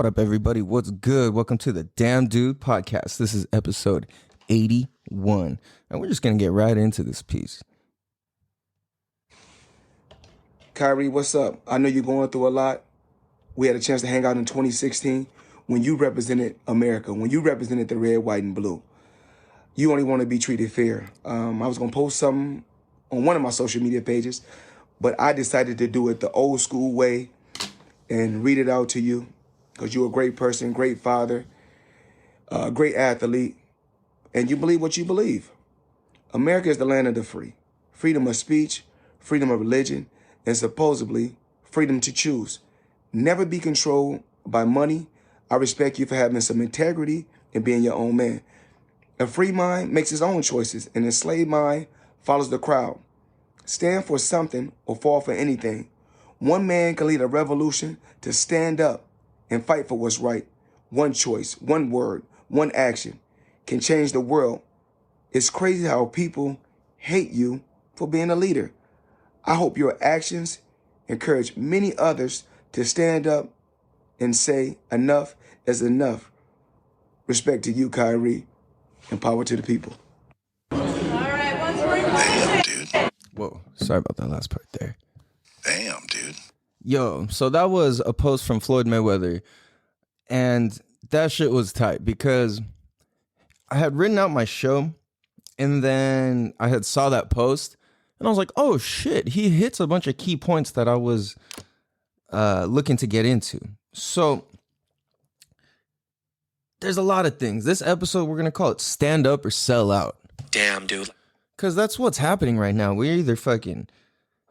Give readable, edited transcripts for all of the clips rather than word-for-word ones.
What up, everybody? What's good? Welcome to the Damn Dude podcast. This is episode 81, and we're just going to get right into this piece. Kyrie, what's up? I know you're going through a lot. We had a chance to hang out in 2016 when you represented America, when you represented the red, white, and blue. You only want to be treated fair. I was going to post something on one of my social media pages, but I decided to do it the old school way and read it out to you because you're a great person, great father, great athlete, and you believe what you believe. America is the land of the free. Freedom of speech, freedom of religion, and supposedly freedom to choose. Never be controlled by money. I respect you for having some integrity and being your own man. A free mind makes its own choices. An enslaved mind follows the crowd. Stand for something or fall for anything. One man can lead a revolution to stand up and fight for what's right. One choice, one word, one action can change the world. It's crazy how people hate you for being a leader. I hope your actions encourage many others to stand up and say enough is enough. Respect to you, Kyrie, and power to the people. All right, once more. Damn, dude. Whoa, sorry about that last part there. Damn, dude. Yo, so that was a post from Floyd Mayweather, and that shit was tight because I had written out my show, and then I had saw that post, and I was like, oh shit, he hits a bunch of key points that I was looking to get into. So there's a lot of things. This episode, we're going to call it Stand Up or Sell Out. Damn, dude. Because that's what's happening right now. We're either fucking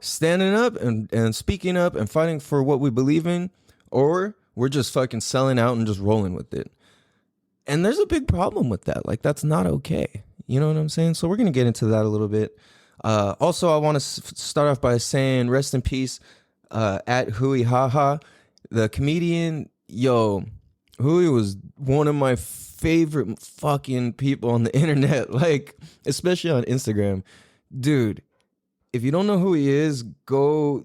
standing up and speaking up and fighting for what we believe in, or we're just fucking selling out and just rolling with it. And there's a big problem with that. Like, that's not okay. You know what I'm saying? So we're going to get into that a little bit. Also, I want to start off by saying rest in peace at Hui Haha, the comedian. Yo, Hui was one of my favorite fucking people on the internet, like, especially on Instagram. Dude, if you don't know who he is, go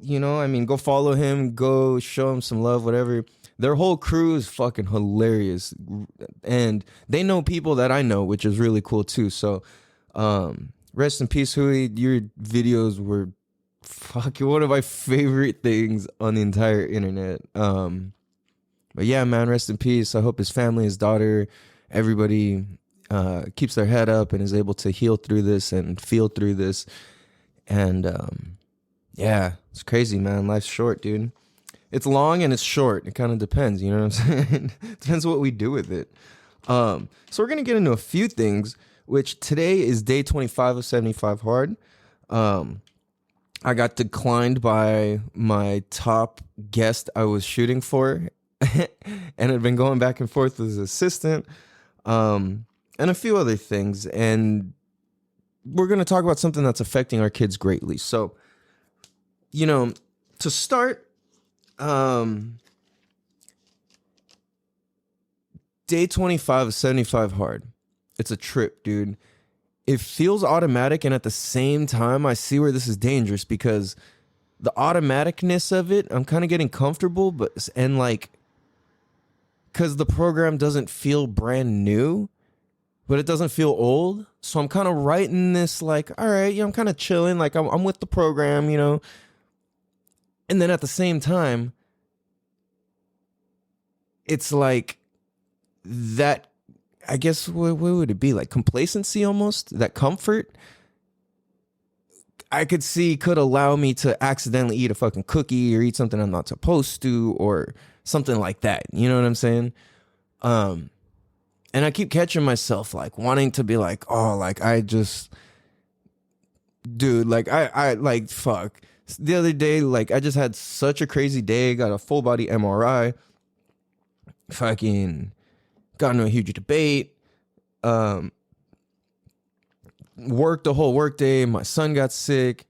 follow him, go show him some love, whatever. Their whole crew is fucking hilarious. And they know people that I know, which is really cool too. So, rest in peace, Hui. Your videos were fucking one of my favorite things on the entire internet. But yeah, man, rest in peace. I hope his family, his daughter, everybody keeps their head up and is able to heal through this and feel through this. And yeah, it's crazy, man. Life's short, dude. It's long and it's short. It kind of depends, you know what I'm saying? Depends what we do with it. So we're going to get into a few things, which today is day 25 of 75 Hard. I got declined by my top guest I was shooting for. And had been going back and forth with his assistant, and a few other things. And we're going to talk about something that's affecting our kids greatly. So, you know, to start, day 25 of 75 Hard. It's a trip, dude. It feels automatic, and at the same time, I see where this is dangerous because the automaticness of it, I'm kind of getting comfortable, because the program doesn't feel brand new, but it doesn't feel old. So I'm kind of writing this like, all right, I'm kind of chilling. Like I'm with the program, you know. And then at the same time, it's like that, I guess, what would it be? Like complacency almost, that comfort. I could see could allow me to accidentally eat a fucking cookie or eat something I'm not supposed to or something like that. You know what I'm saying? And I keep catching myself like wanting to be like, oh, like I just, dude, like I like, fuck. The other day, like I just had such a crazy day, got a full body MRI, fucking got into a huge debate, worked the whole workday. My son got sick.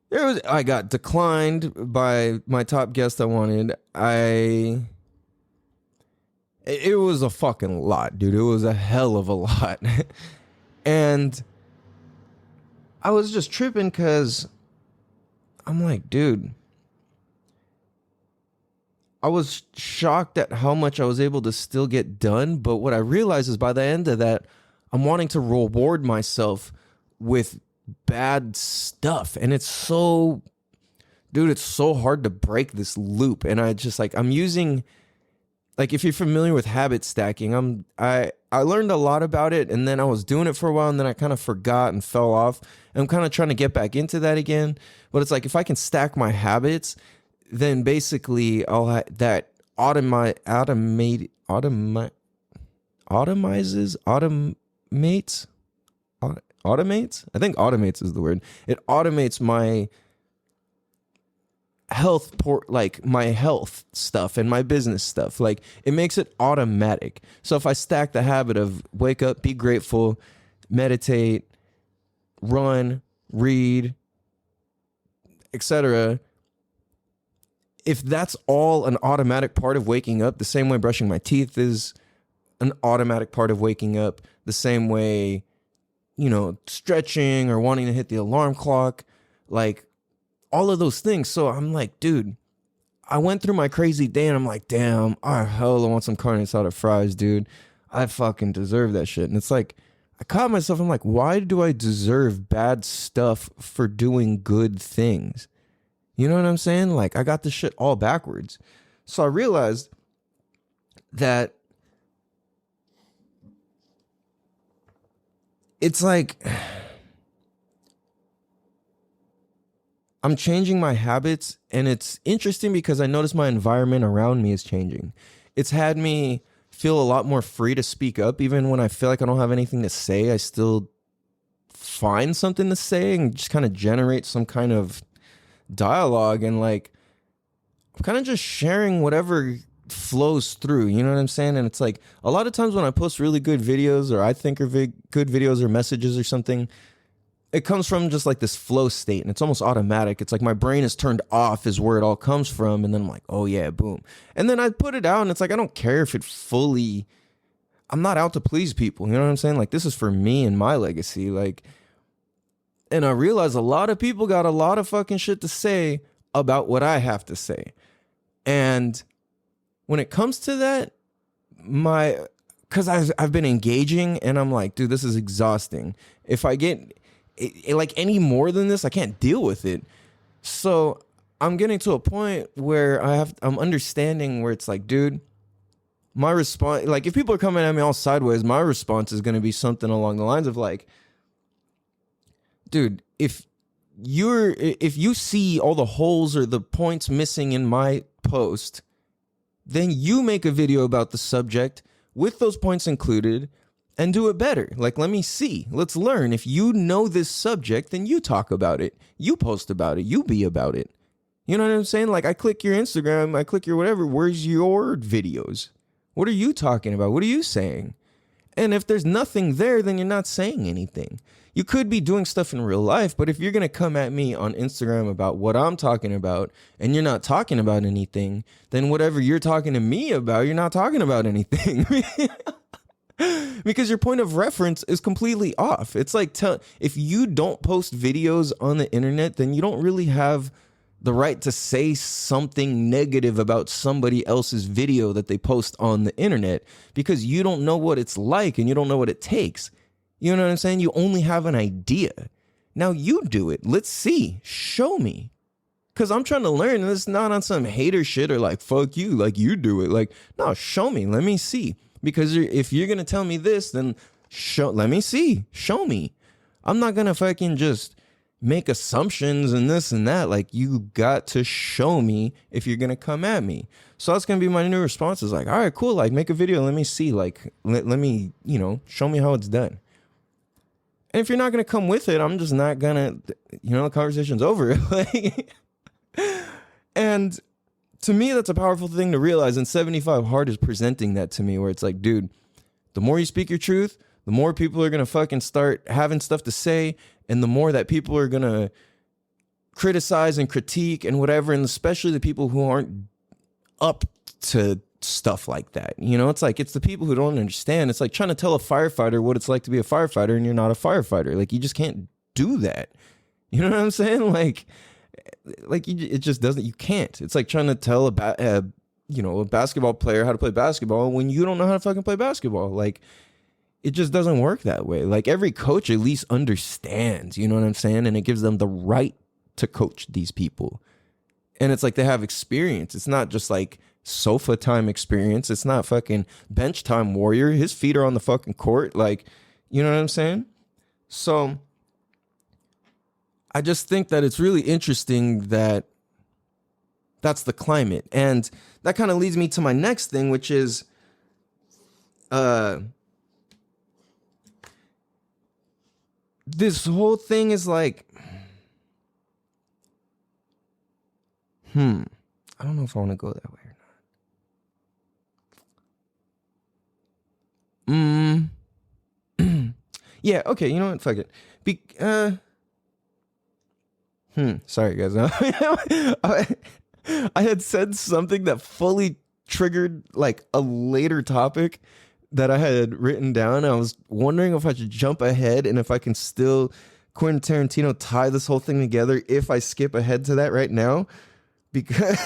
I got declined by my top guest I wanted. It was a fucking lot, dude. It was a hell of a lot. And I was just tripping because I'm like, dude, I was shocked at how much I was able to still get done. But what I realized is by the end of that, I'm wanting to reward myself with bad stuff. And it's so, dude, it's so hard to break this loop. And I just like, I'm using, like, if you're familiar with habit stacking, I learned a lot about it, and then I was doing it for a while, and then I kind of forgot and fell off. And I'm kind of trying to get back into that again. But it's like, if I can stack my habits, then basically that automates. I think automates is the word. It automates my my health stuff and my business stuff. Like, it makes it automatic. So if I stack the habit of wake up, be grateful, meditate, run, read, etc., if that's all an automatic part of waking up, the same way brushing my teeth is an automatic part of waking up, the same way, stretching or wanting to hit the alarm clock, like all of those things. So I'm like, dude, I went through my crazy day and I'm like, damn, I hella want some carne asada fries, dude. I fucking deserve that shit. And it's like, I caught myself, I'm like, why do I deserve bad stuff for doing good things? You know what I'm saying? Like, I got this shit all backwards. So I realized that it's like, I'm changing my habits, and it's interesting because I notice my environment around me is changing. It's had me feel a lot more free to speak up. Even when I feel like I don't have anything to say, I still find something to say and just kind of generate some kind of dialogue. And like, I'm kind of just sharing whatever flows through, you know what I'm saying? And it's like, a lot of times when I post really good videos, or I think are good videos or messages or something, it comes from just like this flow state, and it's almost automatic. It's like my brain is turned off is where it all comes from. And then I'm like, oh yeah, boom. And then I put it out, and it's like, I don't care if it fully, I'm not out to please people. You know what I'm saying? Like, this is for me and my legacy. Like, and I realize a lot of people got a lot of fucking shit to say about what I have to say. And when it comes to that, because I've been engaging, and I'm like, dude, this is exhausting. If I get like any more than this, I can't deal with it. So I'm getting to a point where I'm understanding where it's like, dude, my response, like, if people are coming at me all sideways, my response is going to be something along the lines of like, dude, if you see all the holes or the points missing in my post, then you make a video about the subject with those points included and do it better. Like, let me see. Let's learn. If you know this subject, then you talk about it. You post about it. You be about it. You know what I'm saying? Like, I click your Instagram, I click your whatever. Where's your videos? What are you talking about? What are you saying? And if there's nothing there, then you're not saying anything. You could be doing stuff in real life, but if you're going to come at me on Instagram about what I'm talking about and you're not talking about anything, then whatever you're talking to me about, you're not talking about anything. Because your point of reference is completely off. It's like, if you don't post videos on the internet, then you don't really have the right to say something negative about somebody else's video that they post on the internet, because you don't know what it's like and you don't know what it takes. You know what I'm saying? You only have an idea. Now you do it. Let's see. Show me. Because I'm trying to learn, and it's not on some hater shit or like, fuck you, like you do it. Like, no, show me. Let me see. Because if you're going to tell me this, then let me see. Show me. I'm not going to fucking just make assumptions and this and that. Like, you got to show me if you're going to come at me. So that's going to be my new response is like, all right, cool. Like, make a video. Let me see. Like, let me, show me how it's done. And if you're not going to come with it, I'm just not going to, the conversation's over. Like, and to me, that's a powerful thing to realize. And 75 Hard is presenting that to me, where it's like, dude, the more you speak your truth, the more people are going to fucking start having stuff to say. And the more that people are going to criticize and critique and whatever. And especially the people who aren't up to stuff like that. It's like, it's the people who don't understand. It's like trying to tell a firefighter what it's like to be a firefighter, and you're not a firefighter. Like, you just can't do that. You know what I'm saying? Like it just doesn't, you can't. It's like trying to tell about a basketball player how to play basketball when you don't know how to fucking play basketball. Like, it just doesn't work that way. Like, every coach at least understands, you know what I'm saying? And it gives them the right to coach these people. And it's like they have experience. It's not just like sofa time experience. It's not fucking bench time warrior. His feet are on the fucking court. Like, you know what I'm saying? So I just think that it's really interesting that that's the climate. And that kind of leads me to my next thing, which is this whole thing is like, I don't know if I want to go that way or not. Yeah, okay, you know what? Fuck it. Sorry, guys. I had said something that fully triggered like a later topic that I had written down. I was wondering if I should jump ahead and if I can still Quentin Tarantino tie this whole thing together if I skip ahead to that right now. Because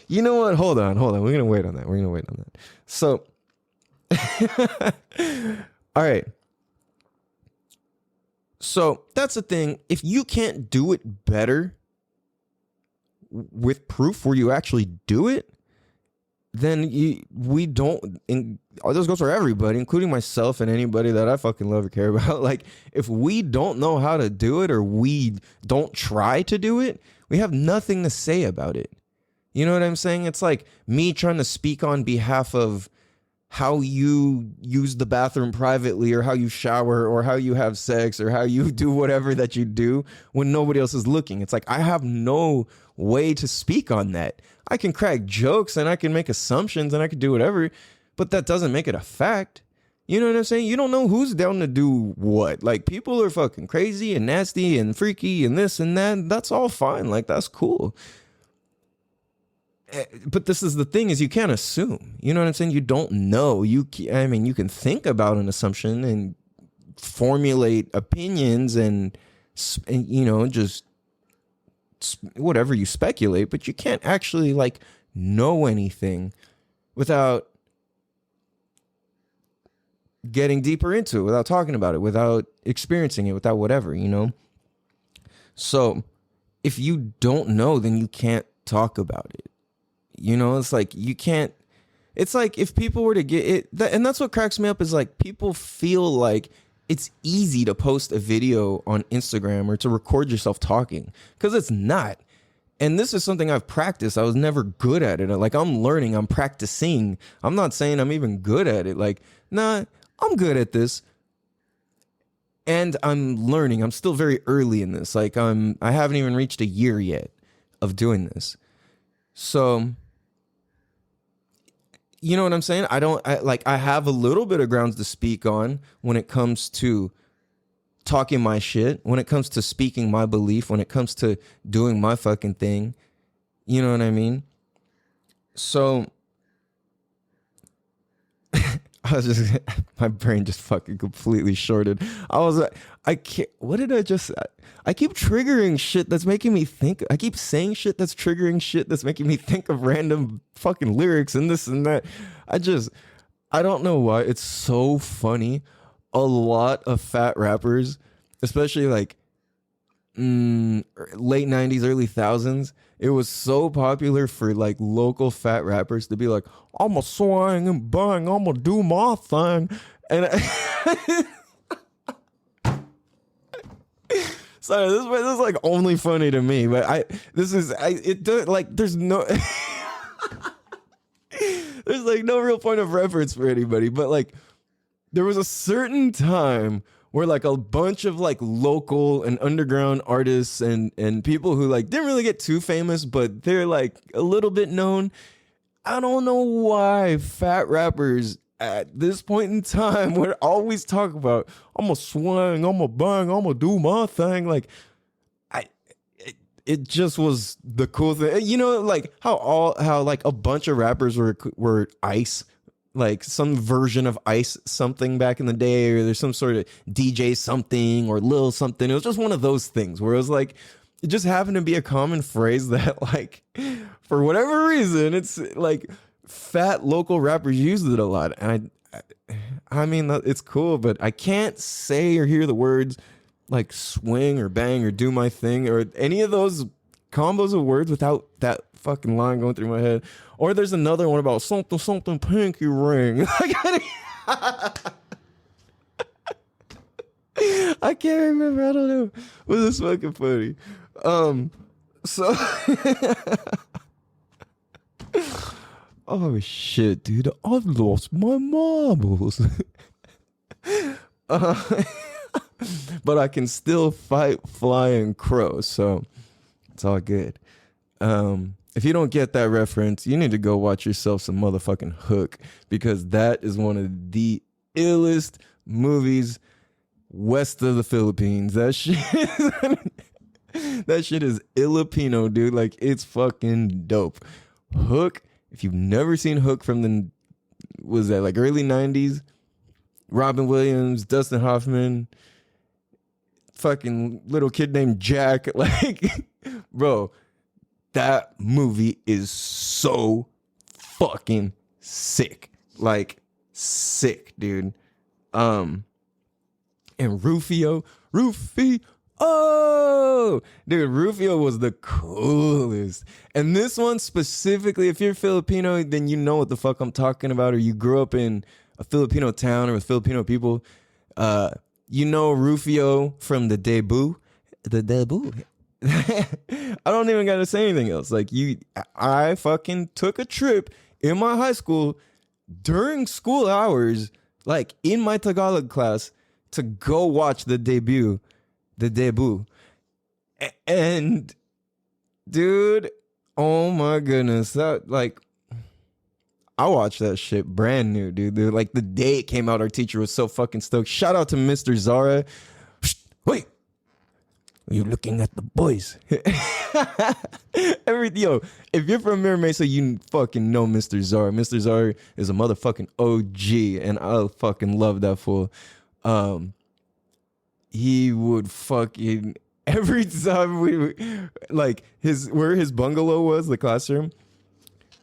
you know what? Hold on. We're going to wait on that. So, all right. So that's the thing. If you can't do it better with proof where you actually do it, then we don't, and this goes for everybody, including myself and anybody that I fucking love or care about. Like, if we don't know how to do it or we don't try to do it, we have nothing to say about it. You know what I'm saying? It's like me trying to speak on behalf of how you use the bathroom privately or how you shower or how you have sex or how you do whatever that you do when nobody else is looking. It's like, I have no way to speak on that. I can crack jokes and I can make assumptions and I can do whatever, but that doesn't make it a fact. You know what I'm saying? You don't know who's down to do what. Like, people are fucking crazy and nasty and freaky and this and that. That's all fine. Like, that's cool. But this is the thing, is you can't assume. You know what I'm saying? You don't know. You can think about an assumption and formulate opinions and just whatever you speculate, but you can't actually like know anything without getting deeper into it, without talking about it, without experiencing it, without whatever, So if you don't know, then you can't talk about it. It's like you can't. It's like if people were to get it, and that's what cracks me up, is like people feel like it's easy to post a video on Instagram or to record yourself talking, because it's not. And this is something I've practiced. I was never good at it. Like, I'm learning, I'm practicing. I'm not saying I'm even good at it. Like, nah, I'm good at this. And I'm learning. I'm still very early in this. Like, I haven't even reached a year yet of doing this. So, you know what I'm saying? I have a little bit of grounds to speak on when it comes to talking my shit, when it comes to speaking my belief, when it comes to doing my fucking thing. You know what I mean? So my brain just fucking completely shorted. I was like, I keep triggering shit that's making me think. I keep saying shit that's triggering shit that's making me think of random fucking lyrics and this and that. I don't know why. It's so funny. A lot of fat rappers, especially like late 90s, early thousands, it was so popular for like local fat rappers to be like, I'm a swing and bang, I'm gonna do my thing. And sorry, this is like only funny to me, but there's no there's like no real point of reference for anybody, but like there was a certain time where like a bunch of like local and underground artists and people who like didn't really get too famous, but they're like a little bit known. I don't know why fat rappers at this point in time would always talk about, I'm gonna swing, I'm gonna bang, I'm gonna do my thing. Like, it just was the cool thing. Like how like a bunch of rappers were Ice, like some version of Ice something back in the day, or there's some sort of DJ something or Lil something. It was just one of those things where it was like, it just happened to be a common phrase that like for whatever reason, it's like fat local rappers use it a lot. And I mean, it's cool, but I can't say or hear the words like swing or bang or do my thing or any of those combos of words without that fucking line going through my head. Or there's another one about something pinky ring. I can't remember. I don't know. But it's fucking funny. So oh shit, dude! I've lost my marbles. But I can still fight flying crows, so it's all good. If you don't get that reference, you need to go watch yourself some motherfucking Hook, because that is one of the illest movies west of the Philippines. That shit that shit is Filipino, dude. Like, it's fucking dope. Hook, if you've never seen Hook from the, was that like early 90s? Robin Williams, Dustin Hoffman, fucking little kid named Jack. Like, bro, that movie is so fucking sick. Like, sick, dude. And Rufio, oh, dude, Rufio was the coolest. And this one specifically, if you're Filipino, then you know what the fuck I'm talking about, or you grew up in a Filipino town or with Filipino people. You know Rufio from the debut. The debut. I don't even gotta say anything else. Like, I fucking took a trip in my high school during school hours, like in my Tagalog class, to go watch the debut. And dude, oh my goodness, that, like, I watched that shit brand new, dude. Like, the day it came out, our teacher was so fucking stoked. Shout out to Mr. Zara. Wait, are you looking at the boys? Yo, if you're from Mira Mesa, you fucking know Mr. Zara. Mr. Zara is a motherfucking OG, and I fucking love that fool. He would fucking, every time we, like, where his bungalow was, the classroom,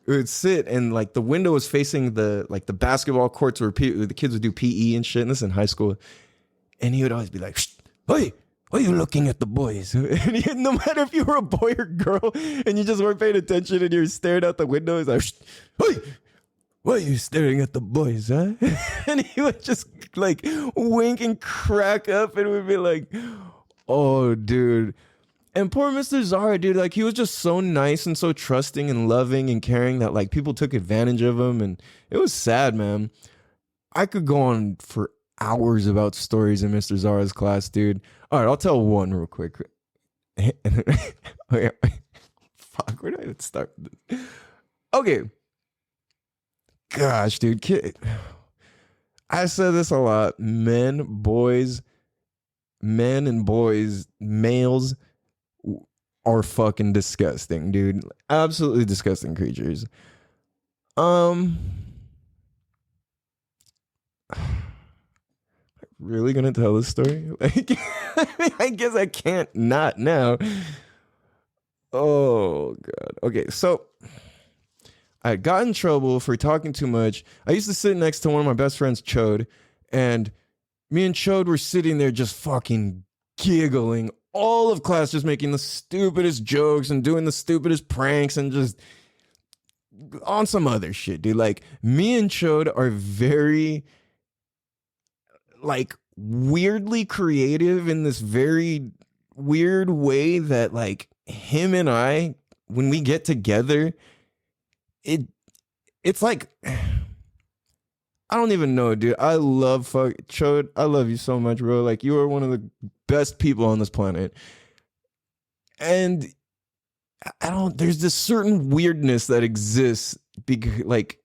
it would sit, and like the window was facing the basketball courts where the kids would do PE and shit, and this in high school. And he would always be like, hey, why are you looking at the boys? And no matter if you were a boy or girl and you just weren't paying attention and you're staring out the window, he's like, hey, why are you staring at the boys, huh? And he would just like wink and crack up, and we'd be like, oh, dude. And poor Mr. Zara, dude, like, he was just so nice and so trusting and loving and caring that, like, people took advantage of him, and it was sad, man. I could go on for hours about stories in Mr. Zara's class, dude. All right, I'll tell one real quick. Fuck, where do I start? Okay. Gosh, dude, I said this a lot. Men and boys, males are fucking disgusting, dude. Absolutely disgusting creatures. Really gonna tell this story? Like, I guess I can't not now. Oh god. Okay, so I got in trouble for talking too much. I used to sit next to one of my best friends, Chode, and me and Chode were sitting there just fucking giggling. All of class just making the stupidest jokes and doing the stupidest pranks and just on some other shit, dude. Like, me and Chode are very, like, weirdly creative in this very weird way that, like, him and I, when we get together, it's like, I don't even know, dude. I love Chode. I love you so much, bro. Like, you are one of the best people on this planet. And there's this certain weirdness that exists, because, like,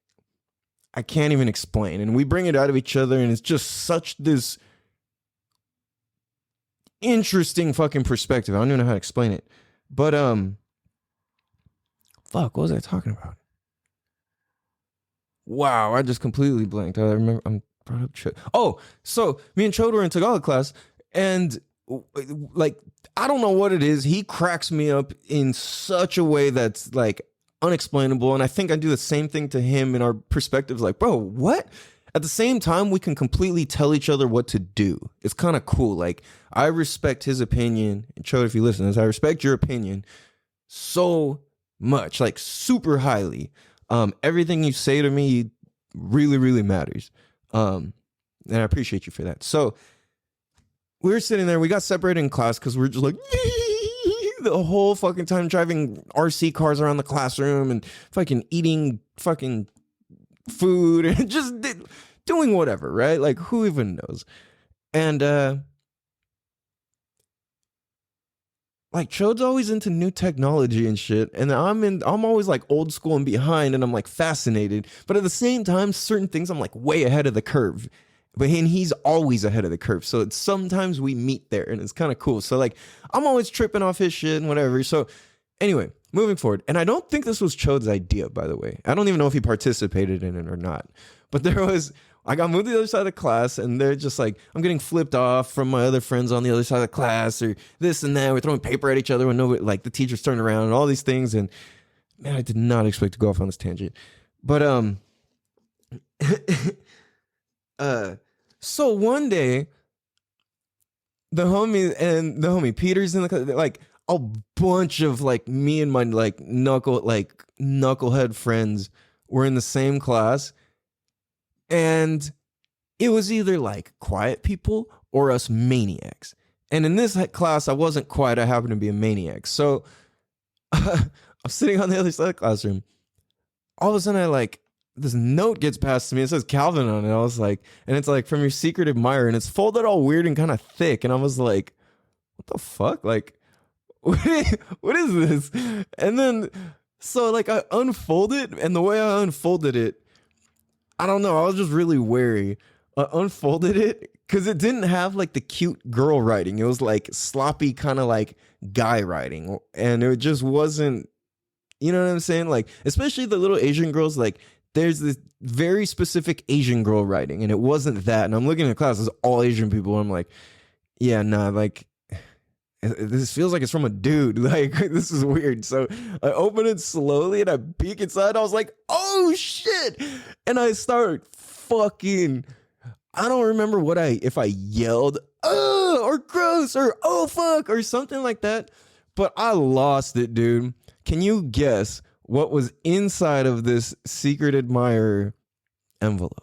I can't even explain. And we bring it out of each other, and it's just such this interesting fucking perspective. I don't even know how to explain it. But, fuck, what was I talking about? Wow, I just completely blanked. I remember I'm brought up Chode. Oh, so me and Chode were in Tagalog class, and like, I don't know what it is. He cracks me up in such a way that's like, unexplainable. And I think I do the same thing to him in our perspectives. Like, bro, what? At the same time, we can completely tell each other what to do. It's kind of cool. Like, I respect his opinion. And Chode, if you listen to this, I respect your opinion so much, like super highly. Everything you say to me really, really matters. And I appreciate you for that. So we were sitting there. We got separated in class because we were just like the whole fucking time driving RC cars around the classroom and fucking eating fucking food and just doing whatever, right? Like, who even knows? And like, Chode's always into new technology and shit, and I'm always like old school and behind, and I'm like fascinated, but at the same time, certain things I'm like way ahead of the curve, but he's always ahead of the curve. So it's sometimes we meet there, and it's kind of cool. So like, I'm always tripping off his shit and whatever. So anyway, moving forward, and I don't think this was Chode's idea, by the way. I don't even know if he participated in it or not, but I got moved to the other side of the class, and they're just like, I'm getting flipped off from my other friends on the other side of the class, or this and that. We're throwing paper at each other when nobody, like the teacher's turning around and all these things. And man, I did not expect to go off on this tangent. But so one day, the homie Peter's in the class, like a bunch of like me and my like knucklehead friends were in the same class. And it was either like quiet people or us maniacs. And in this class, I wasn't quiet. I happened to be a maniac. So I'm sitting on the other side of the classroom. All of a sudden, this note gets passed to me. It says Calvin on it. I was like, and it's like, from your secret admirer. And it's folded all weird and kind of thick. And I was like, what the fuck? Like, what is this? And then, so like I unfolded. And the way I unfolded it, I don't know. I was just really wary. I unfolded it because it didn't have like the cute girl writing. It was like sloppy kind of like guy writing. And it just wasn't, you know what I'm saying? Like, especially the little Asian girls, like there's this very specific Asian girl writing, and it wasn't that. And I'm looking at the class, it's all Asian people. And I'm like, yeah, nah, like this feels like it's from a dude. Like, this is weird. So I open it slowly and I peek inside. I was like, oh shit. And I start fucking, I don't remember if I yelled, oh, or gross, or oh fuck, or something like that. But I lost it, dude. Can you guess what was inside of this secret admirer envelope?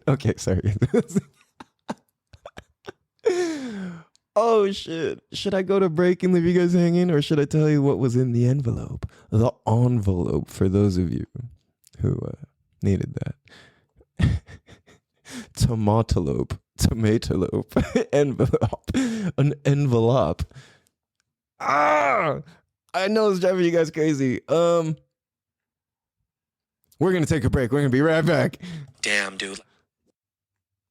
Okay, sorry. Oh shit. Should I go to break and leave you guys hanging, or should I tell you what was in the envelope? The envelope, for those of you who needed that. Tomatolope, envelope, an envelope. I know it's driving you guys crazy. We're gonna take a break. We're gonna be right back. Damn, dude.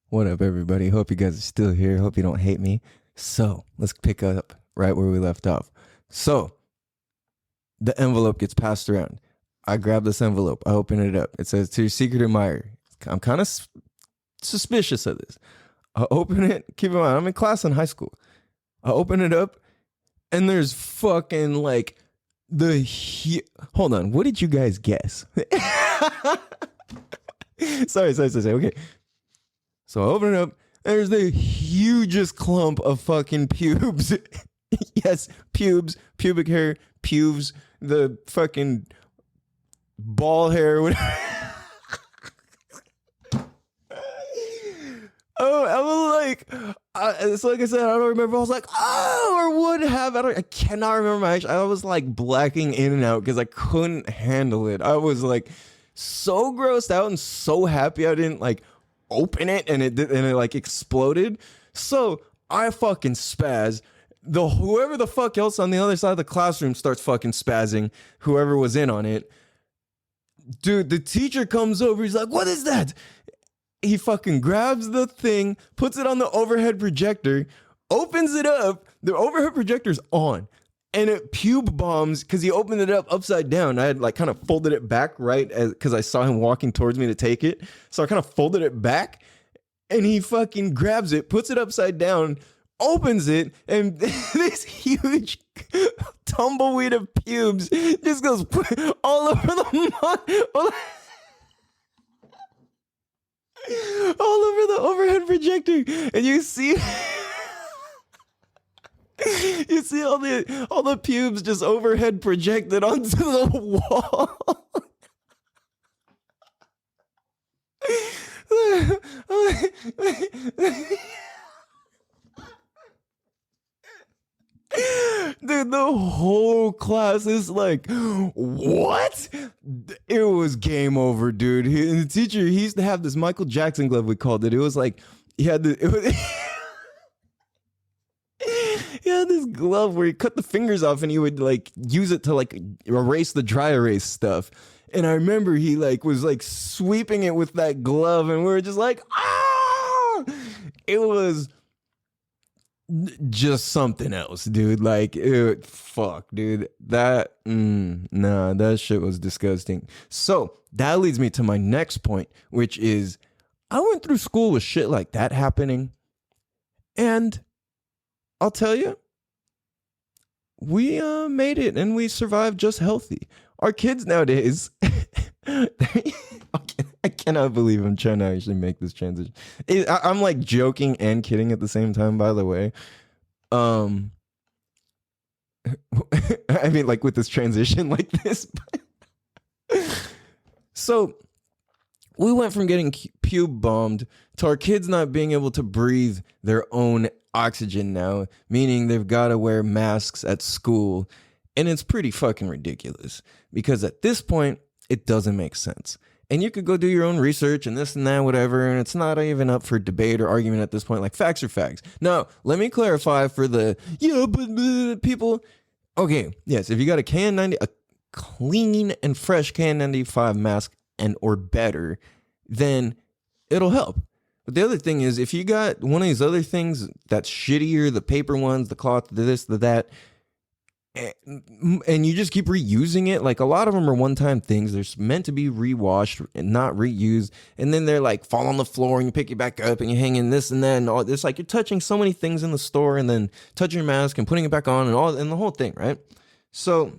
What up, everybody? Hope you guys are still here. Hope you don't hate me. So let's pick up right where we left off. So the envelope gets passed around. I grab this envelope. I open it up. It says, to your secret admirer. I'm kind of suspicious of this. I open it. Keep in mind, I'm in class in high school. I open it up, and there's fucking like hold on. What did you guys guess? Sorry. Okay. So I open it up. There's the hugest clump of fucking pubes. Yes, pubes, pubic hair, pubes, the fucking ball hair, whatever. Oh, I was like, so like I said, I don't remember. I was like, oh, or would have. I cannot remember my action. I was like blacking in and out because I couldn't handle it. I was like so grossed out and so happy I didn't like open it, and it like exploded. So I fucking spaz. Whoever the fuck else on the other side of the classroom starts fucking spazzing. Whoever was in on it. Dude, the teacher comes over. He's like, what is that? He fucking grabs the thing, puts it on the overhead projector, opens it up. The overhead projector's on. and it pube bombs because he opened it up upside down. I had like kind of folded it back because I saw him walking towards me to take it. So I kind of folded it back and he fucking grabs it, puts it upside down, opens it, and this huge tumbleweed of pubes just goes all over all over the overhead projector. And you see you see all the pubes just overhead projected onto the wall. Dude, the whole class is like, what? It was game over, dude. The teacher, he used to have this Michael Jackson glove, we called it. It was like, he had he had this glove where he cut the fingers off and he would like use it to like erase the dry erase stuff. And I remember he like was like sweeping it with that glove and we were just like, ah! It was just something else, dude. Like, fuck, dude. That shit was disgusting. So that leads me to my next point, which is I went through school with shit like that happening. And I'll tell you, we made it and we survived just healthy. Our kids nowadays, I cannot believe I'm trying to actually make this transition. I'm like joking and kidding at the same time, by the way. I mean, like with this transition like this. So we went from getting pube bombed to our kids not being able to breathe their own oxygen now, meaning they've got to wear masks at school. And it's pretty fucking ridiculous because at this point, it doesn't make sense. And you could go do your own research and this and that, whatever, and it's not even up for debate or argument at this point. Like, facts are facts. Now, let me clarify for the, but people. Okay, yes, if you got a KN90, a clean and fresh KN95 mask and or better, then it'll help. But the other thing is, if you got one of these other things that's shittier, the paper ones, the cloth, the this, the that, and you just keep reusing it, like a lot of them are one-time things. They're meant to be rewashed and not reused, and then they're like fall on the floor and you pick it back up and you hang in this and that and all. It's like you're touching so many things in the store and then touching your mask and putting it back on and all and the whole thing, right? So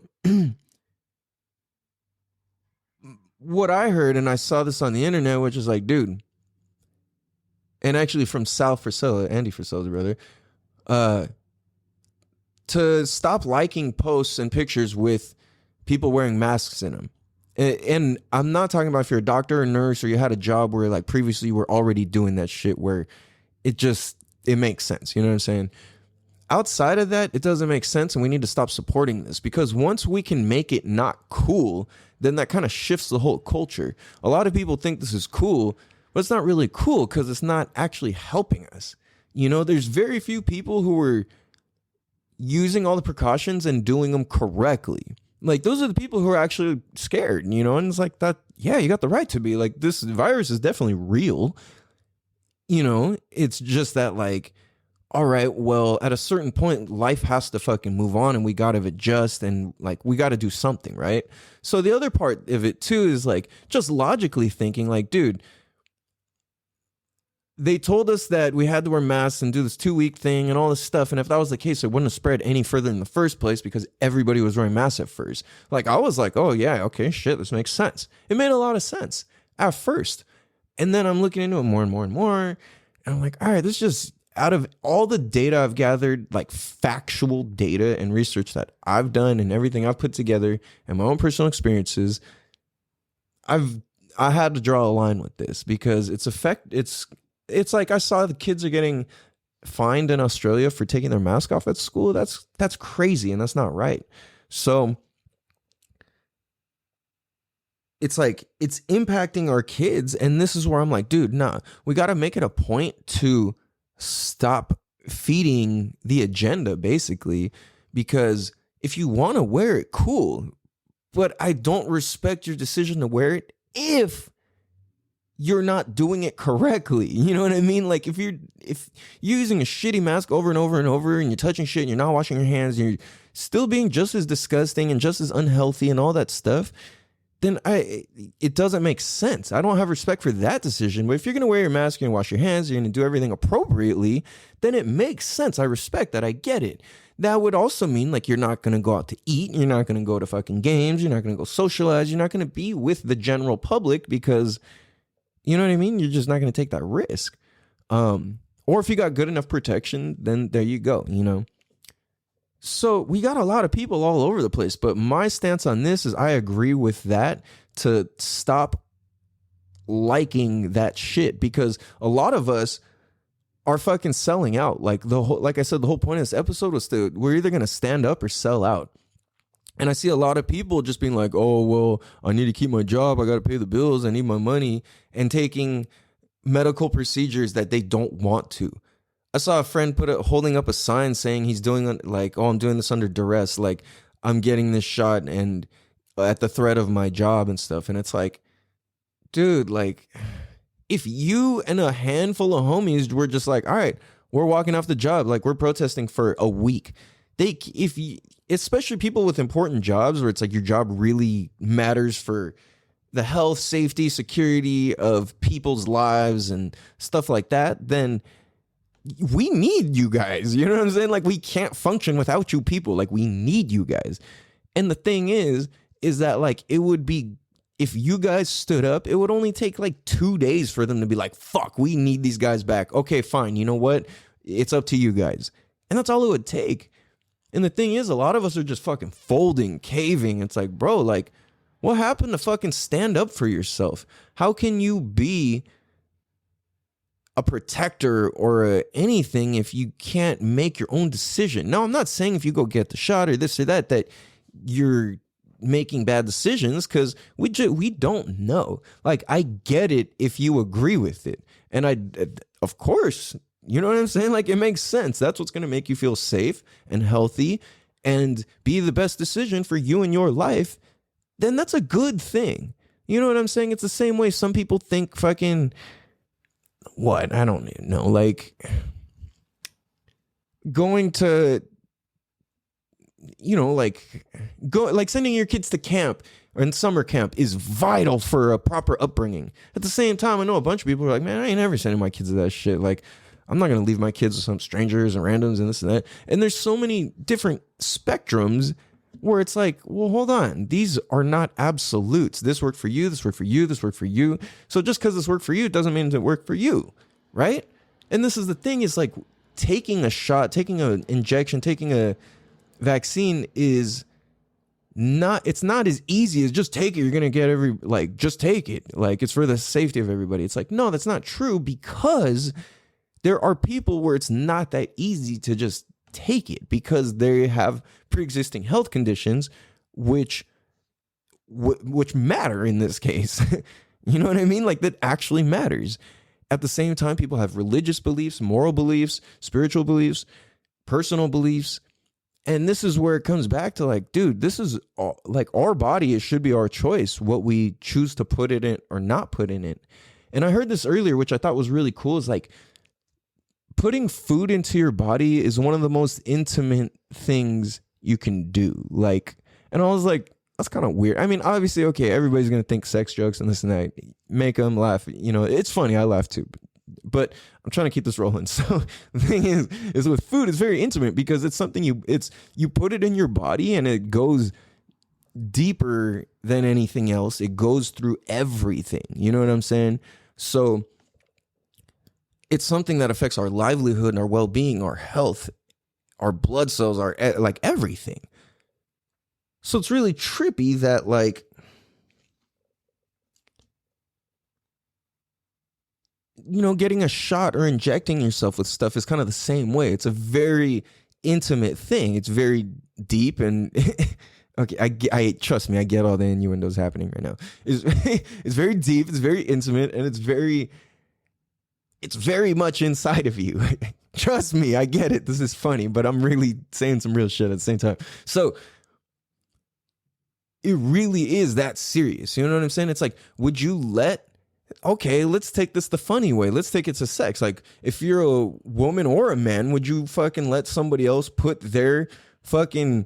what I heard, and I saw this on the internet, which is like, dude, and actually from Sal Frisella, Andy Frisella's brother, to stop liking posts and pictures with people wearing masks in them. And I'm not talking about if you're a doctor or nurse or you had a job where like previously you were already doing that shit where it makes sense. You know what I'm saying? Outside of that, it doesn't make sense and we need to stop supporting this because once we can make it not cool, then that kind of shifts the whole culture. A lot of people think this is cool, but it's not really cool because it's not actually helping us. You know, there's very few people who are using all the precautions and doing them correctly. Like, those are the people who are actually scared, you know? And it's like that, yeah, you got the right to be. Like, this virus is definitely real. You know, it's just that, like, all right, well, at a certain point, life has to fucking move on and we got to adjust and, like, we got to do something, right? So the other part of it, too, is, like, just logically thinking, like, dude, they told us that we had to wear masks and do this 2-week thing and all this stuff. And if that was the case, it wouldn't have spread any further in the first place because everybody was wearing masks at first. Like, I was like, oh, yeah, okay, shit, this makes sense. It made a lot of sense at first. And then I'm looking into it more and more and more. And I'm like, all right, this just, out of all the data I've gathered, like factual data and research that I've done and everything I've put together and my own personal experiences, I had to draw a line with this because it's like I saw the kids are getting fined in Australia for taking their mask off at school. That's crazy and that's not right. So it's like it's impacting our kids. And this is where I'm like, dude, nah, we got to make it a point to stop feeding the agenda, basically, because if you want to wear it, cool. But I don't respect your decision to wear it if you're not doing it correctly. You know what I mean? Like if you're using a shitty mask over and over and over and you're touching shit and you're not washing your hands and you're still being just as disgusting and just as unhealthy and all that stuff, then it doesn't make sense. I don't have respect for that decision. But if you're going to wear your mask, you're going to wash your hands, you're going to do everything appropriately, then it makes sense. I respect that. I get it. That would also mean like you're not going to go out to eat. You're not going to go to fucking games. You're not going to go socialize. You're not going to be with the general public because, you know what I mean? You're just not going to take that risk. Or if you got good enough protection, then there you go, you know? So we got a lot of people all over the place, but my stance on this is I agree with that, to stop liking that shit, because a lot of us are fucking selling out. Like like I said, the whole point of this episode was we're either going to stand up or sell out. And I see a lot of people just being like, oh, well, I need to keep my job. I got to pay the bills. I need my money, and taking medical procedures that they don't want to. I saw a friend holding up a sign saying he's doing like, oh, I'm doing this under duress. Like, I'm getting this shot and at the threat of my job and stuff. And it's like, dude, like, if you and a handful of homies were just like, all right, we're walking off the job, like we're protesting for a week. Especially people with important jobs where it's like your job really matters for the health, safety, security of people's lives and stuff like that, then we need you guys. You know what I'm saying? Like, we can't function without you people. Like, we need you guys. And the thing is that like, it would be, if you guys stood up, it would only take like 2 days for them to be like, fuck, we need these guys back. Okay, fine. You know what? It's up to you guys. And that's all it would take. And the thing is, a lot of us are just fucking folding, caving. It's like, bro, like, what happened to fucking stand up for yourself? How can you be a protector or anything if you can't make your own decision? Now, I'm not saying if you go get the shot or this or that you're making bad decisions, because we don't know. Like, I get it if you agree with it. And of course, you know what I'm saying? Like, it makes sense. That's what's going to make you feel safe and healthy and be the best decision for you and your life. Then that's a good thing. You know what I'm saying? It's the same way some people think fucking, what? I don't even know. Like, going to, you know, like, sending your kids to camp or in summer camp is vital for a proper upbringing. At the same time, I know a bunch of people are like, man, I ain't ever sending my kids to that shit. Like, I'm not going to leave my kids with some strangers and randoms and this and that. And there's so many different spectrums where it's like, well, hold on. These are not absolutes. This worked for you. This worked for you. This worked for you. So just because this worked for you doesn't mean it worked for you. Right? And this is the thing, is like, taking a shot, taking an injection, taking a vaccine is not, it's not as easy as just take it. You're going to get just take it. Like, it's for the safety of everybody. It's like, no, that's not true, because there are people where it's not that easy to just take it, because they have pre-existing health conditions, which matter in this case. You know what I mean? Like, that actually matters. At the same time, people have religious beliefs, moral beliefs, spiritual beliefs, personal beliefs. And this is where it comes back to like, dude, this is like our body. It should be our choice what we choose to put it in or not put in it. And I heard this earlier, which I thought was really cool, is like, putting food into your body is one of the most intimate things you can do. Like, and I was like, that's kind of weird. I mean, obviously, okay, everybody's going to think sex jokes and this and that, make them laugh. You know, it's funny. I laugh too. But I'm trying to keep this rolling. So the thing is with food, it's very intimate, because it's something you put it in your body and it goes deeper than anything else. It goes through everything. You know what I'm saying? So it's something that affects our livelihood and our well-being, our health, our blood cells, our like everything. So it's really trippy that like, you know, getting a shot or injecting yourself with stuff is kind of the same way. It's a very intimate thing. It's very deep and okay, I trust me, I get all the innuendos happening right now. It's very deep, it's very intimate, and it's very much inside of you. Trust me, I get it. This is funny, but I'm really saying some real shit at the same time. So it really is that serious. You know what I'm saying? It's like, would you okay, let's take this the funny way. Let's take it to sex. Like, if you're a woman or a man, would you fucking let somebody else put their fucking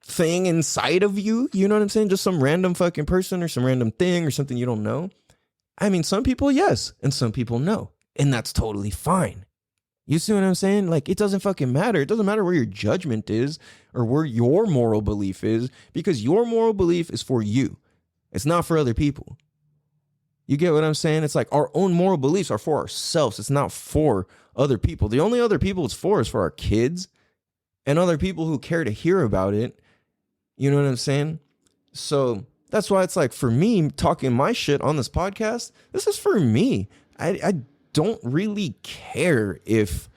thing inside of you. You know what I'm saying? Just some random fucking person or some random thing or something you don't know. I mean, some people, yes, and some people, no. And that's totally fine. You see what I'm saying? Like, it doesn't fucking matter. It doesn't matter where your judgment is or where your moral belief is, because your moral belief is for you. It's not for other people. You get what I'm saying? It's like our own moral beliefs are for ourselves. It's not for other people. The only other people it's for is for our kids and other people who care to hear about it. You know what I'm saying? So that's why it's like, for me, talking my shit on this podcast, this is for me. I don't really care if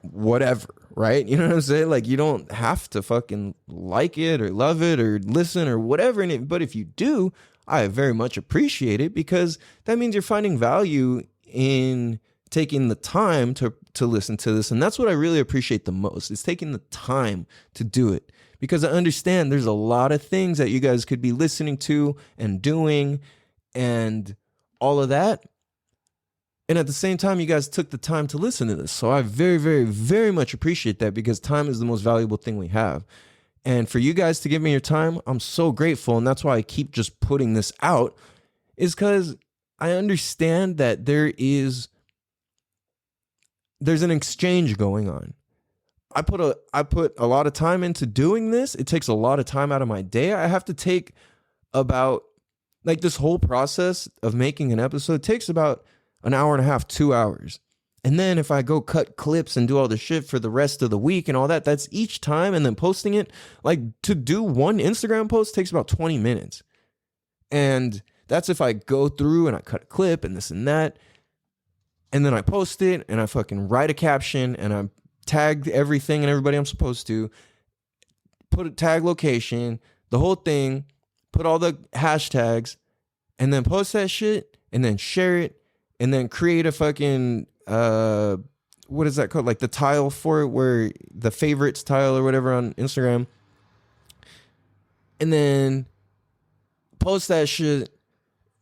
whatever, right? You know what I'm saying? Like, you don't have to fucking like it or love it or listen or whatever in it. But if you do, I very much appreciate it, because that means you're finding value in taking the time to listen to this. And that's what I really appreciate the most, is taking the time to do it, because I understand there's a lot of things that you guys could be listening to and doing and all of that. And at the same time, you guys took the time to listen to this. So I very, very, very much appreciate that, because time is the most valuable thing we have. And for you guys to give me your time, I'm so grateful. And that's why I keep just putting this out, is because I understand that there's an exchange going on. I put a lot of time into doing this. It takes a lot of time out of my day. I have to take about, like, this whole process of making an episode takes about an hour and a half, 2 hours. And then if I go cut clips and do all the shit for the rest of the week and all that, that's each time. And then posting it, like, to do one Instagram post takes about 20 minutes. And that's if I go through and I cut a clip and this and that. And then I post it and I fucking write a caption and I tag everything and everybody I'm supposed to, put a tag location, the whole thing, put all the hashtags, and then post that shit and then share it. And then create a fucking, what is that called? Like the tile for it, where the favorites tile or whatever on Instagram. And then post that shit.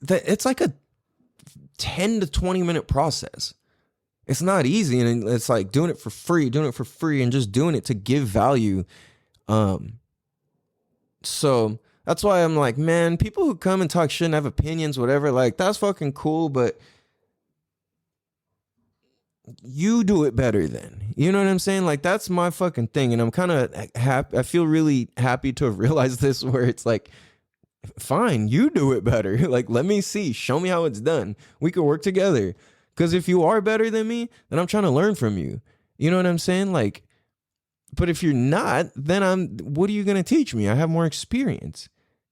It's like a 10 to 20 minute process. It's not easy. And it's like doing it for free and just doing it to give value. So that's why I'm like, man, people who come and talk shit and have opinions, whatever, like, that's fucking cool. But you do it better then. You know what I'm saying? Like, that's my fucking thing. And I'm kind of happy. I feel really happy to have realized this, where it's like, fine, you do it better. Like, let me see. Show me how it's done. We could work together. Because if you are better than me, then I'm trying to learn from you. You know what I'm saying? Like, but if you're not, then what are you going to teach me? I have more experience.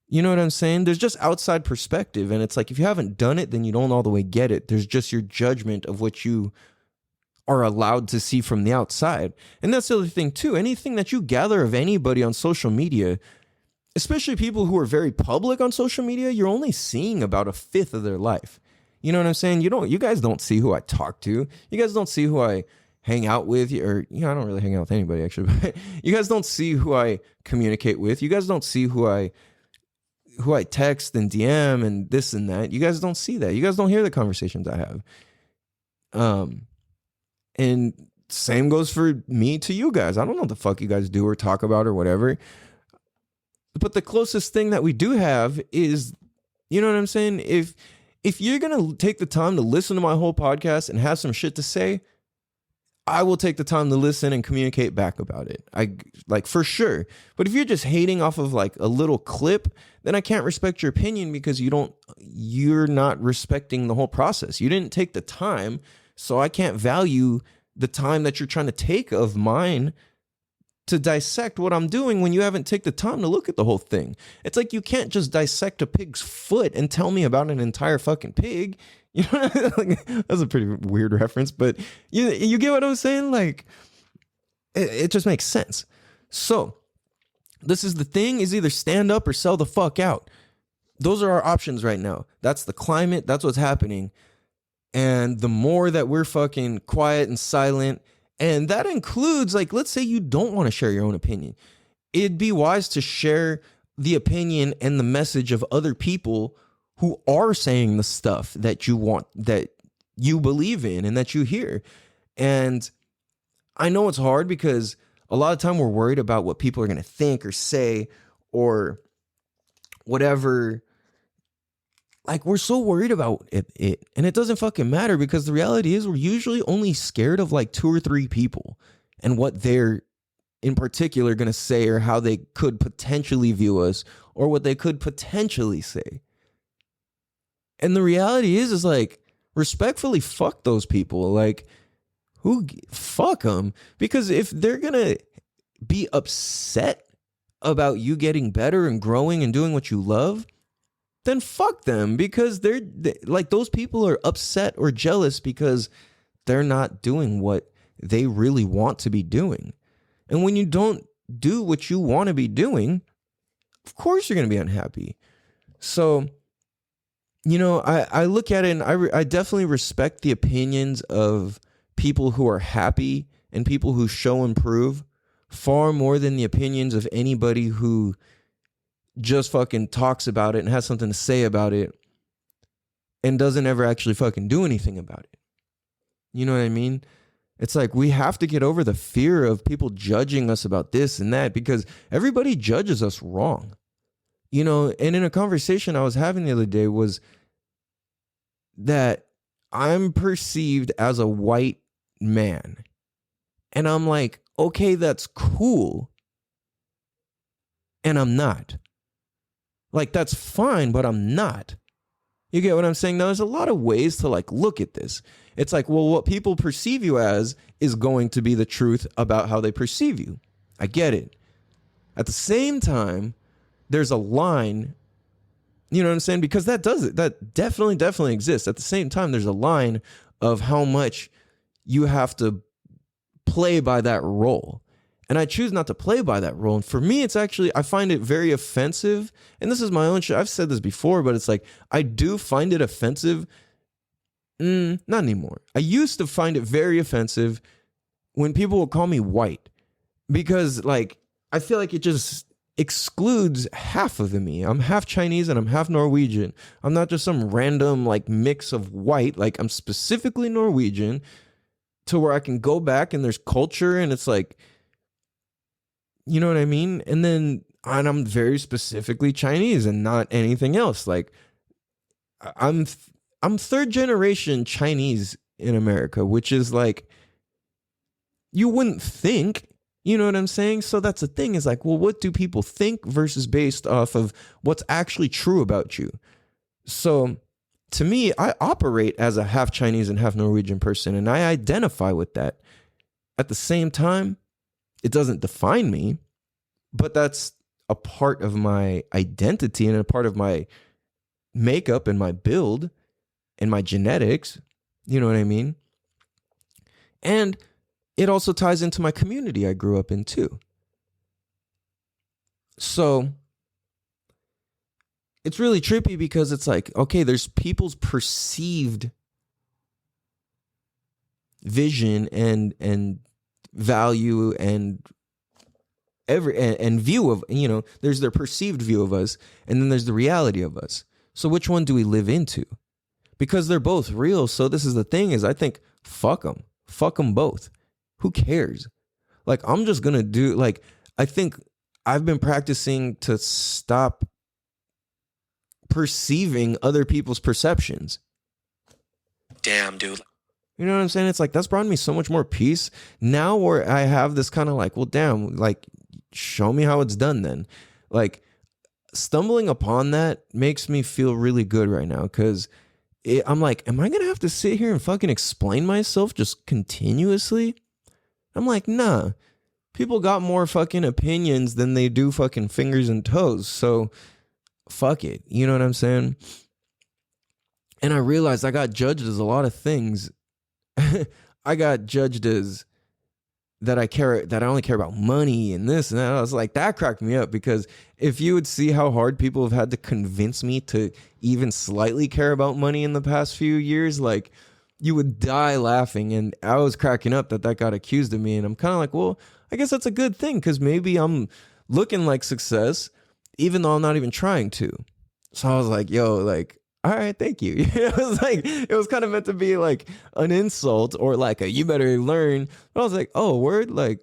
You know what I'm saying? There's just outside perspective. And it's like, if you haven't done it, then you don't all the way get it. There's just your judgment of what you are allowed to see from the outside. And that's the other thing too. Anything that you gather of anybody on social media, especially people who are very public on social media, you're only seeing about a fifth of their life. You know what I'm saying? You guys don't see who I talk to. You guys don't see who I hang out with, or, you know, I don't really hang out with anybody actually, but you guys don't see who I communicate with. You guys don't see who I text and DM and this and that. You guys don't see that. You guys don't hear the conversations I have. And same goes for me to you guys. I don't know what the fuck you guys do or talk about or whatever. But the closest thing that we do have is, you know what I'm saying? If you're going to take the time to listen to my whole podcast and have some shit to say, I will take the time to listen and communicate back about it. Like, for sure. But if you're just hating off of like a little clip, then I can't respect your opinion, because you're not respecting the whole process. You didn't take the time. So I can't value the time that you're trying to take of mine to dissect what I'm doing when you haven't taken the time to look at the whole thing. It's like, you can't just dissect a pig's foot and tell me about an entire fucking pig. You know, like, that's a pretty weird reference, but you get what I'm saying? Like, it just makes sense. So this is the thing, is either stand up or sell the fuck out. Those are our options right now. That's the climate. That's what's happening. And the more that we're fucking quiet and silent, and that includes, like, let's say you don't want to share your own opinion. It'd be wise to share the opinion and the message of other people who are saying the stuff that you want, that you believe in and that you hear. And I know it's hard, because a lot of time we're worried about what people are going to think or say or whatever. Like, we're so worried about it. And it doesn't fucking matter, because the reality is we're usually only scared of like 2 or 3 people and what they're in particular going to say, or how they could potentially view us, or what they could potentially say. And the reality is like, respectfully, fuck those people. Like, fuck them. Because if they're going to be upset about you getting better and growing and doing what you love, then fuck them, because they're like, those people are upset or jealous because they're not doing what they really want to be doing. And when you don't do what you want to be doing, of course you're going to be unhappy. So, you know, I look at it, and I definitely respect the opinions of people who are happy and people who show improve far more than the opinions of anybody who just fucking talks about it and has something to say about it and doesn't ever actually fucking do anything about it. You know what I mean? It's like, we have to get over the fear of people judging us about this and that, because everybody judges us wrong. You know, and in a conversation I was having the other day was that I'm perceived as a white man. And I'm like, okay, that's cool. And I'm not. Like, that's fine, but I'm not. You get what I'm saying? Now, there's a lot of ways to like look at this. It's like, well, what people perceive you as is going to be the truth about how they perceive you. I get it. At the same time, there's a line, you know what I'm saying? Because that does it. That definitely exists. At the same time, there's a line of how much you have to play by that role. And I choose not to play by that role. And for me, it's actually, I find it very offensive. And this is my own shit. I've said this before, but it's like, I do find it offensive. Not anymore. I used to find it very offensive when people would call me white, because like, I feel like it just excludes half of me. I'm half Chinese and I'm half Norwegian. I'm not just some random like mix of white. Like, I'm specifically Norwegian, to where I can go back and there's culture, and it's like, you know what I mean? And I'm very specifically Chinese and not anything else. Like, I'm 3rd generation Chinese in America, which is like, you wouldn't think, you know what I'm saying? So that's the thing, is like, well, what do people think versus based off of what's actually true about you? So to me, I operate as a half Chinese and half Norwegian person, and I identify with that. At the same time, it doesn't define me, but that's a part of my identity and a part of my makeup and my build and my genetics. You know what I mean? And it also ties into my community I grew up in too. So it's really trippy, because it's like, okay, there's people's perceived vision and value and view of, you know, there's their perceived view of us, and then there's the reality of us. So which one do we live into? Because they're both real. So this is the thing, is I think, fuck them both. Who cares? Like, I'm just gonna do, like, I think I've been practicing to stop perceiving other people's perceptions. Damn, dude. You know what I'm saying? It's like, that's brought me so much more peace now, where I have this kind of like, well, damn, like, show me how it's done then. Like, stumbling upon that makes me feel really good right now, because I'm like, am I going to have to sit here and fucking explain myself just continuously? I'm like, nah. People got more fucking opinions than they do fucking fingers and toes. So fuck it. You know what I'm saying? And I realized I got judged as a lot of things. I got judged as that I only care about money and this and that. I was like, that cracked me up, because if you would see how hard people have had to convince me to even slightly care about money in the past few years, like, you would die laughing. And I was cracking up that got accused of me. And I'm kind of like, well, I guess that's a good thing, because maybe I'm looking like success, even though I'm not even trying to. So I was like, yo, like, all right, thank you. It was like, it was kind of meant to be like an insult or like a, you better learn. But I was like, oh, word, like,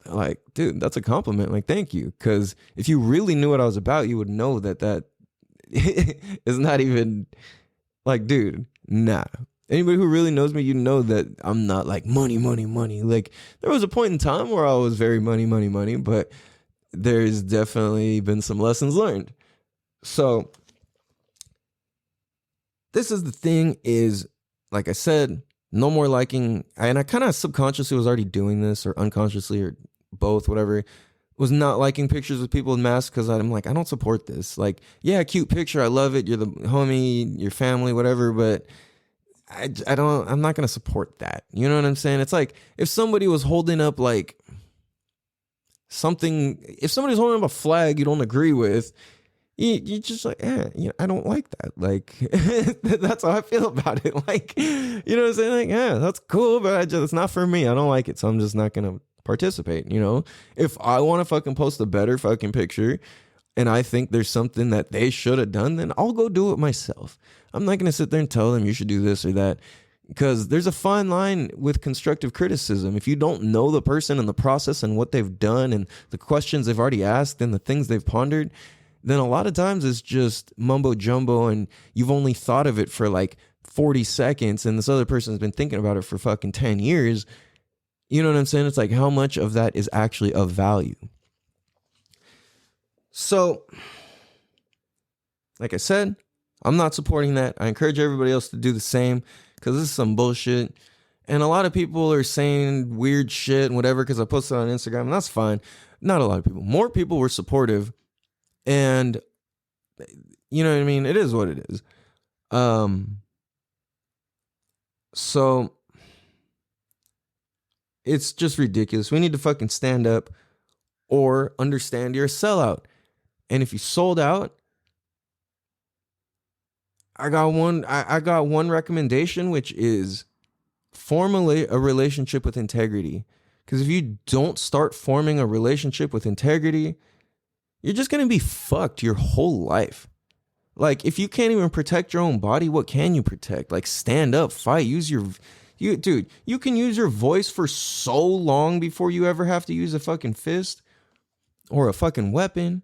like, dude, that's a compliment. Like, thank you. Because if you really knew what I was about, you would know that is not even like, dude, nah. Anybody who really knows me, you know that I'm not like money, money, money. Like, there was a point in time where I was very money, money, money, but there's definitely been some lessons learned. So this is the thing is, like I said, no more liking. And I kind of subconsciously was already doing this, or unconsciously, or both, whatever. Was not liking pictures with people with masks because I'm like, I don't support this. Like, yeah, cute picture, I love it. You're the homie, your family, whatever, but I'm not going to support that. You know what I'm saying? It's like if somebody was holding up like something, if somebody's holding up a flag you don't agree with, you just like, I don't like that. Like, that's how I feel about it. Like, you know what I'm saying? Like, yeah, that's cool, but it's not for me. I don't like it. So I'm just not going to participate. You know, if I want to fucking post a better fucking picture and I think there's something that they should have done, then I'll go do it myself. I'm not going to sit there and tell them you should do this or that, because there's a fine line with constructive criticism. If you don't know the person and the process and what they've done and the questions they've already asked and the things they've pondered, then a lot of times it's just mumbo jumbo and you've only thought of it for like 40 seconds and this other person's been thinking about it for fucking 10 years. You know what I'm saying? It's like, how much of that is actually of value? So, like I said, I'm not supporting that. I encourage everybody else to do the same, because this is some bullshit. And a lot of people are saying weird shit and whatever because I posted on Instagram, and that's fine. Not a lot of people. More people were supportive. And, you know what I mean? It is what it is. So, it's just ridiculous. We need to fucking stand up or understand you're a sellout. And if you sold out, I got one recommendation, which is formulate a relationship with integrity. Because if you don't start forming a relationship with integrity, you're just going to be fucked your whole life. Like, if you can't even protect your own body, what can you protect? Like, stand up, fight, dude, you can use your voice for so long before you ever have to use a fucking fist or a fucking weapon.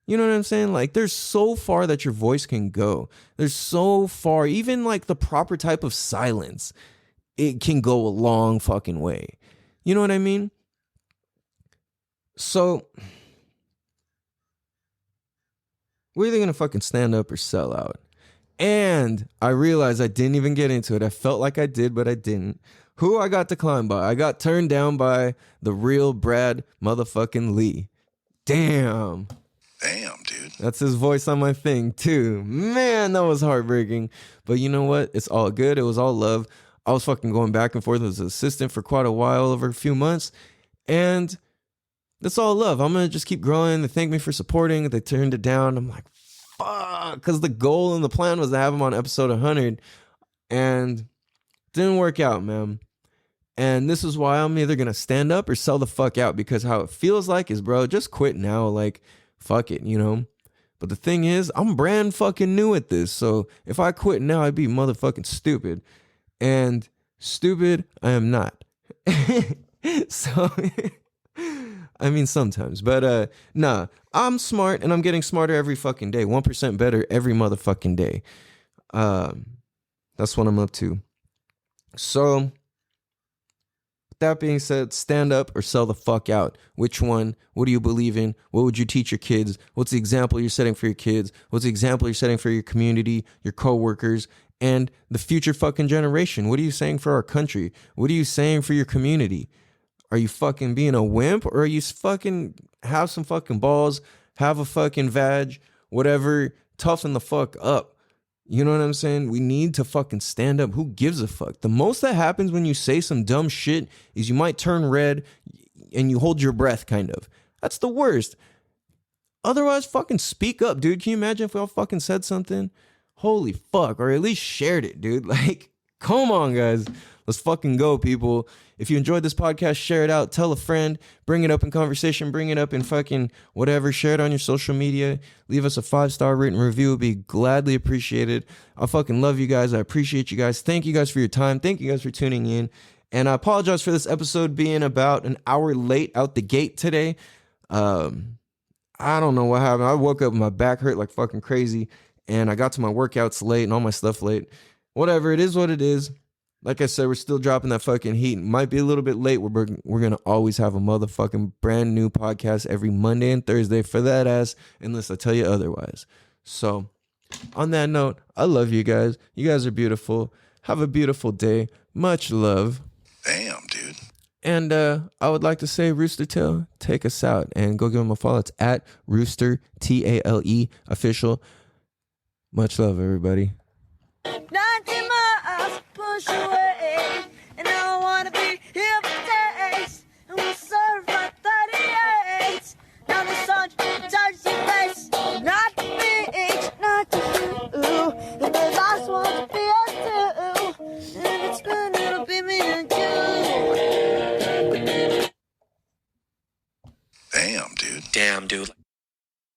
You know what I'm saying? Like, there's so far that your voice can go. There's so far, even like the proper type of silence, it can go a long fucking way. You know what I mean? So, we're either going to fucking stand up or sell out. And I realized I didn't even get into it. I felt like I did, but I didn't. Who I got declined by? I got turned down by the real Brad motherfucking Lee. Damn, dude. That's his voice on my thing, too. Man, that was heartbreaking. But you know what? It's all good. It was all love. I was fucking going back and forth as an assistant for quite a while, over a few months. And that's all love. I'm going to just keep growing. They thanked me for supporting. They turned it down. I'm like, fuck. Because the goal and the plan was to have him on episode 100. And it didn't work out, man. And this is why I'm either going to stand up or sell the fuck out. Because how it feels like is, bro, just quit now. Like, fuck it, you know? But the thing is, I'm brand fucking new at this. So if I quit now, I'd be motherfucking stupid. And stupid, I am not. So, I mean, sometimes. But, nah, I'm smart and I'm getting smarter every fucking day. 1% better every motherfucking day. That's what I'm up to. So, that being said, stand up or sell the fuck out. Which one? What do you believe in? What would you teach your kids? What's the example you're setting for your kids? What's the example you're setting for your community, your coworkers, and the future fucking generation? What are you saying for our country? What are you saying for your community? Are you fucking being a wimp, or are you fucking have some fucking balls, have a fucking vag, whatever, toughen the fuck up? You know what I'm saying? We need to fucking stand up. Who gives a fuck? The most that happens when you say some dumb shit is you might turn red and you hold your breath, kind of. That's the worst. Otherwise, fucking speak up, dude. Can you imagine if we all fucking said something? Holy fuck. Or at least shared it, dude. Like, come on, guys. Let's fucking go, people. If you enjoyed this podcast, share it out. Tell a friend. Bring it up in conversation. Bring it up in fucking whatever. Share it on your social media. Leave us a 5-star written review. It would be gladly appreciated. I fucking love you guys. I appreciate you guys. Thank you guys for your time. Thank you guys for tuning in. And I apologize for this episode being about an hour late out the gate today. I don't know what happened. I woke up, my back hurt like fucking crazy, and I got to my workouts late and all my stuff late. Whatever, it is what it is. Like I said, we're still dropping that fucking heat. Might be a little bit late. We're going to always have a motherfucking brand new podcast every Monday and Thursday for that ass, unless I tell you otherwise. So, on that note, I love you guys. You guys are beautiful. Have a beautiful day. Much love. Damn, dude. And I would like to say, Rooster Tail, take us out and go give him a follow. It's at Rooster, TALE, official. Much love, everybody. 90 miles push away, and I wanna be here for days. And we'll serve like 38. Now the sun touches your face, not the beach, not the blue. And the last one to be us too. And it's good, it'll be me and you. Damn, dude. Damn, dude.